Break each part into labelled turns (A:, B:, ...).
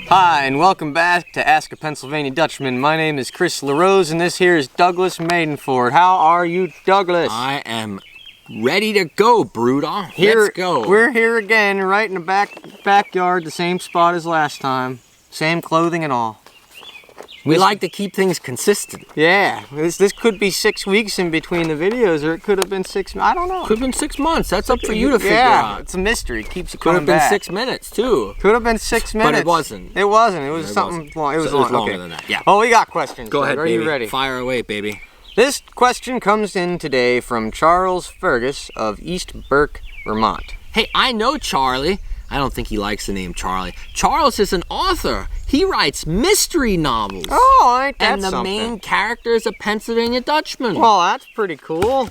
A: Hi, and welcome back to Ask a Pennsylvania Dutchman. My name is Chris LaRose, and this here is Douglas Maidenford. How are you, Douglas?
B: I am ready to go, Bruder. Let's go.
A: We're here again, right in the backyard, the same spot as last time. Same clothing and all.
B: We like to keep things consistent.
A: Yeah, this could be 6 weeks in between the videos, or it could have been I don't know.
B: Could have been 6 months. That's up for you to figure out.
A: It's a mystery. It keeps
B: Could
A: coming
B: have been
A: back.
B: 6 minutes, too.
A: Could have been 6 minutes.
B: But it wasn't.
A: It wasn't. It was something long. It was
B: longer than that, yeah.
A: Oh, we got questions.
B: Go ahead,
A: Are
B: baby.
A: you ready?
B: Fire away, baby.
A: This question comes in today from Charles Fergus of East Burke, Vermont.
B: Hey, I know Charlie. I don't think he likes the name Charlie. Charles is an author. He writes mystery novels.
A: Oh, ain't that
B: And the
A: something?
B: main character is a Pennsylvania Dutchman.
A: Well, that's pretty cool.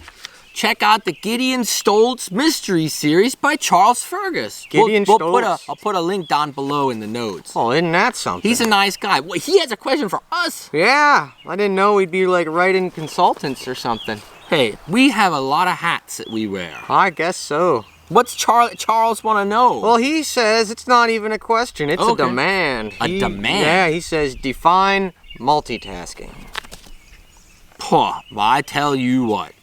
B: Check out the Gideon Stoltz mystery series by Charles Fergus. I'll put a link down below in the notes.
A: Oh, isn't that something?
B: He's a nice guy. Well, he has a question for us.
A: Yeah, I didn't know we'd be like writing consultants or something.
B: Hey, we have a lot of hats that we wear.
A: I guess so.
B: What's Charles want to know?
A: Well, he says it's not even a question, it's
B: Okay.
A: a demand.
B: A demand?
A: Yeah, he says define multitasking.
B: Well, I tell you what.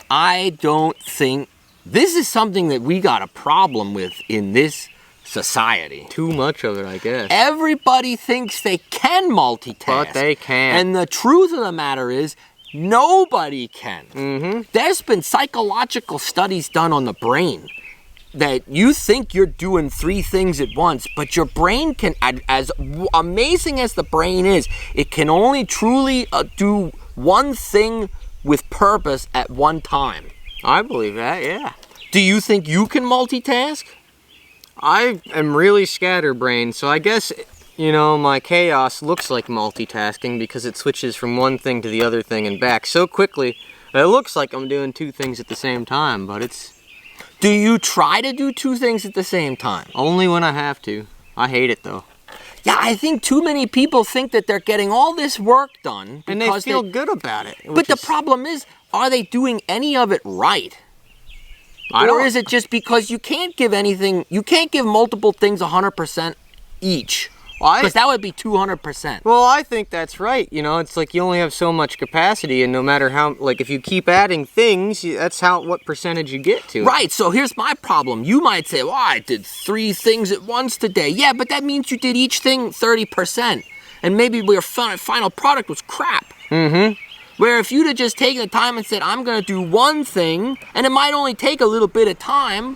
B: I don't think this is something that we got a problem with in this society.
A: Too much of it, I guess.
B: Everybody thinks they can multitask.
A: But they can't.
B: And the truth of the matter is, nobody can.
A: Mm-hmm.
B: There's been psychological studies done on the brain that you think you're doing 3 things at once, but your brain can, as amazing as the brain is, it can only truly do one thing with purpose at one time.
A: I believe that, yeah.
B: Do you think you can multitask?
A: I am really scatterbrained, so I guess, you know, my chaos looks like multitasking because it switches from one thing to the other thing and back so quickly that it looks like I'm doing 2 things at the same time, but it's...
B: Do you try to do 2 things at the same time?
A: Only when I have to. I hate it, though.
B: Yeah, I think too many people think that they're getting all this work done
A: And they feel good about it.
B: But the problem is, are they doing any of it right? Or is it just because you can't give multiple things 100% each? Because that would be 200%.
A: Well, I think that's right. You know, it's like you only have so much capacity, and no matter how, like, if you keep adding things, that's what percentage you get to.
B: Right, so here's my problem. You might say, well, I did 3 things at once today. Yeah, but that means you did each thing 30%. And maybe your final product was crap.
A: Mm-hmm.
B: Where if you'd have just taken the time and said, I'm going to do one thing, and it might only take a little bit of time,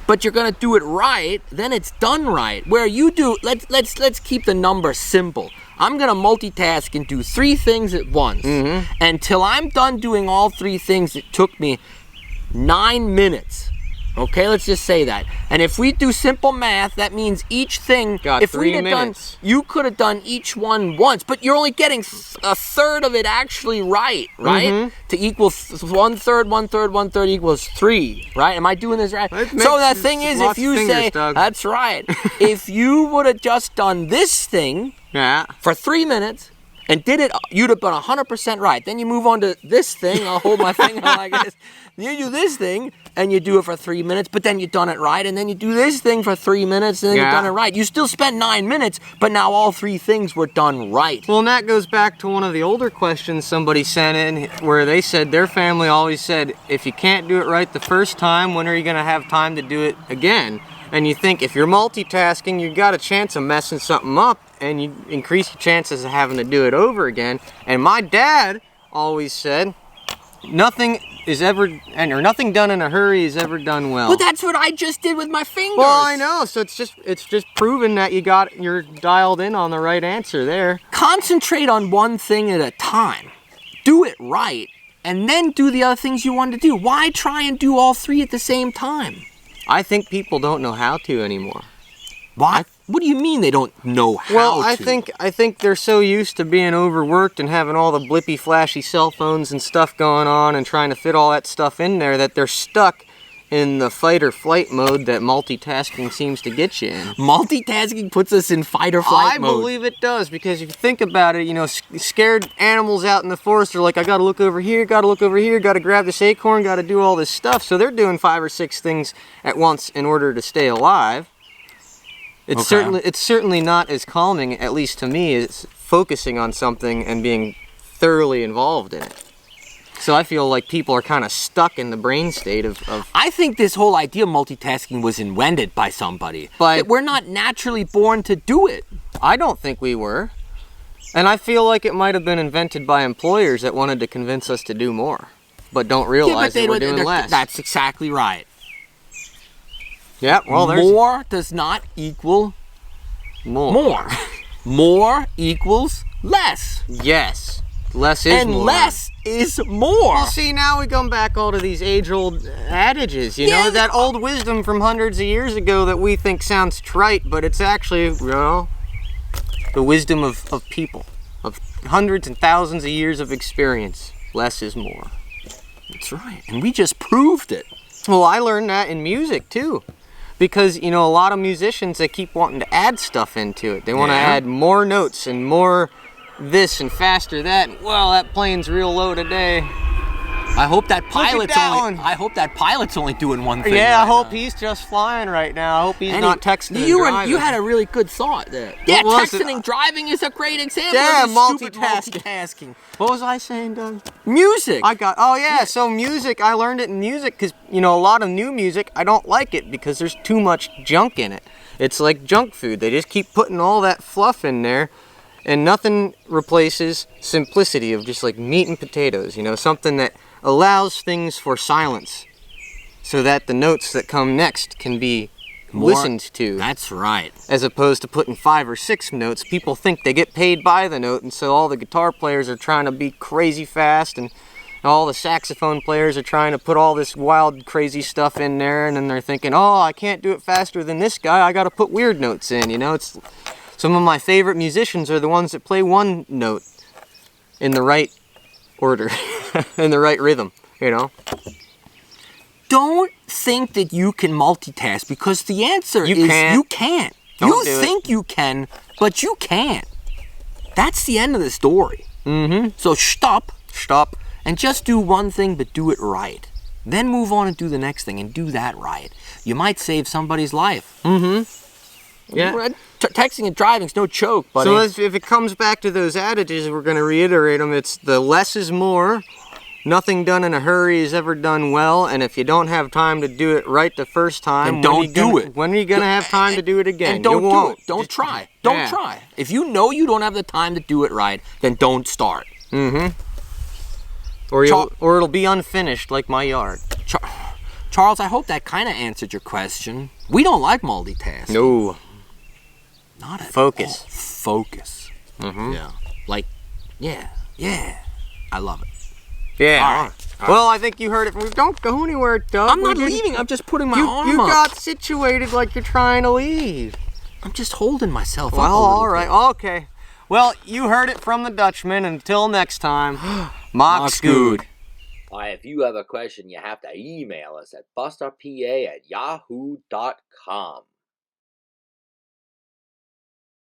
B: but you're gonna do it right, then it's done right. Where you do, let's keep the number simple. I'm gonna multitask and do 3 things at once. Until I'm done doing all 3 things, it took me 9 minutes. Okay, let's just say that. And if we do simple math, that means each thing,
A: got 3 minutes.
B: You could have done each one once, but you're only getting a third of it actually right? To equal 1/3, 1/3, 1/3 equals 3, right? Am I doing this right? So the thing is, if you say, that's right, if you would have just done this thing for 3 minutes, and did it, you'd have been 100% right. Then you move on to this thing. I'll hold my finger like this. You do this thing, and you do it for 3 minutes, but then you've done it right. And then you do this thing for 3 minutes, and then you've done it right. You still spent 9 minutes, but now all 3 things were done right.
A: Well, and that goes back to one of the older questions somebody sent in, where they said their family always said, if you can't do it right the first time, when are you going to have time to do it again? And you think if you're multitasking, you got a chance of messing something up, and you increase your chances of having to do it over again. And my dad always said, nothing done in a hurry is ever done well.
B: Well, that's what I just did with my fingers.
A: Well, I know. So it's just proven that you're dialed in on the right answer there.
B: Concentrate on one thing at a time. Do it right, and then do the other things you want to do. Why try and do all 3 at the same time?
A: I think people don't know how to anymore.
B: Why? What do you mean they don't know how to?
A: Well, I think they're so used to being overworked and having all the blippy, flashy cell phones and stuff going on and trying to fit all that stuff in there that they're stuck in the fight or flight mode that multitasking seems to get you in.
B: Multitasking puts us in fight or flight mode.
A: I believe it does, because if you think about it, you know, scared animals out in the forest are like, I gotta look over here, gotta grab this acorn, gotta do all this stuff. So they're doing 5 or 6 things at once in order to stay alive. It's certainly not as calming, at least to me, as focusing on something and being thoroughly involved in it. So I feel like people are kind of stuck in the brain state of...
B: I think this whole idea of multitasking was invented by somebody. But we're not naturally born to do it.
A: I don't think we were. And I feel like it might have been invented by employers that wanted to convince us to do more, but don't realize that we're doing less.
B: That's exactly right.
A: Yeah, well,
B: more does not equal more. More equals less.
A: Yes. Less is more.
B: And less is more.
A: Well, see, now we come back all to these age-old adages, you know, that old wisdom from hundreds of years ago that we think sounds trite, but it's actually, you know, the wisdom of people, of hundreds and thousands of years of experience. Less is more.
B: That's right. And we just proved it.
A: Well, I learned that in music, too. Because, you know, a lot of musicians, they keep wanting to add stuff into it. They want to add more notes and more this and faster that. Well, that plane's real low today.
B: I hope that pilot's only doing one thing.
A: Yeah, I hope he's just flying right now. I hope he's not texting and driving.
B: You had a really good thought there. Yeah, texting and driving is a great example of multitasking.
A: What was I saying, Doug?
B: Music.
A: So music, I learned it in music because, you know, a lot of new music, I don't like it because there's too much junk in it. It's like junk food. They just keep putting all that fluff in there. And nothing replaces simplicity of just like meat and potatoes, you know, something that allows things for silence so that the notes that come next can be listened to.
B: That's right.
A: As opposed to putting 5 or 6 notes. People think they get paid by the note, and so all the guitar players are trying to be crazy fast, and all the saxophone players are trying to put all this wild, crazy stuff in there, and then they're thinking, oh, I can't do it faster than this guy, I gotta put weird notes in, you know? It's some of my favorite musicians are the ones that play one note in the right order, in the right rhythm, you know?
B: Don't think that you can multitask because the answer is you can't. You think you can, but you can't. That's the end of the story.
A: Mm-hmm.
B: So stop, and just do one thing, but do it right. Then move on and do the next thing and do that right. You might save somebody's life.
A: Mm-hmm. Yeah.
B: Texting and driving's no joke, buddy.
A: So if it comes back to those adages, we're going to reiterate them. It's the less is more. Nothing done in a hurry is ever done well. And if you don't have time to do it right the first time,
B: then don't do it.
A: When are you going to have time to do it again?
B: And don't do it. Don't try. Don't try. If you know you don't have the time to do it right, then don't start.
A: Mm-hmm. Or it'll be unfinished like my yard.
B: Charles, I hope that kind of answered your question. We don't like multitasking.
A: No.
B: Not at
A: Focus.
B: all. Focus.
A: Mm-hmm.
B: Yeah. Like, yeah. I love it.
A: Yeah.
B: All right.
A: Well, I think you heard it. Don't go anywhere, Doug.
B: I'm not leaving. I'm just putting my arm up.
A: You got situated like you're trying to leave.
B: I'm just holding myself up.
A: Well, all right. Okay. Well, you heard it from the Dutchman. Until next time, Mox Good.
B: If you have a question, you have to email us at busterpa@yahoo.com.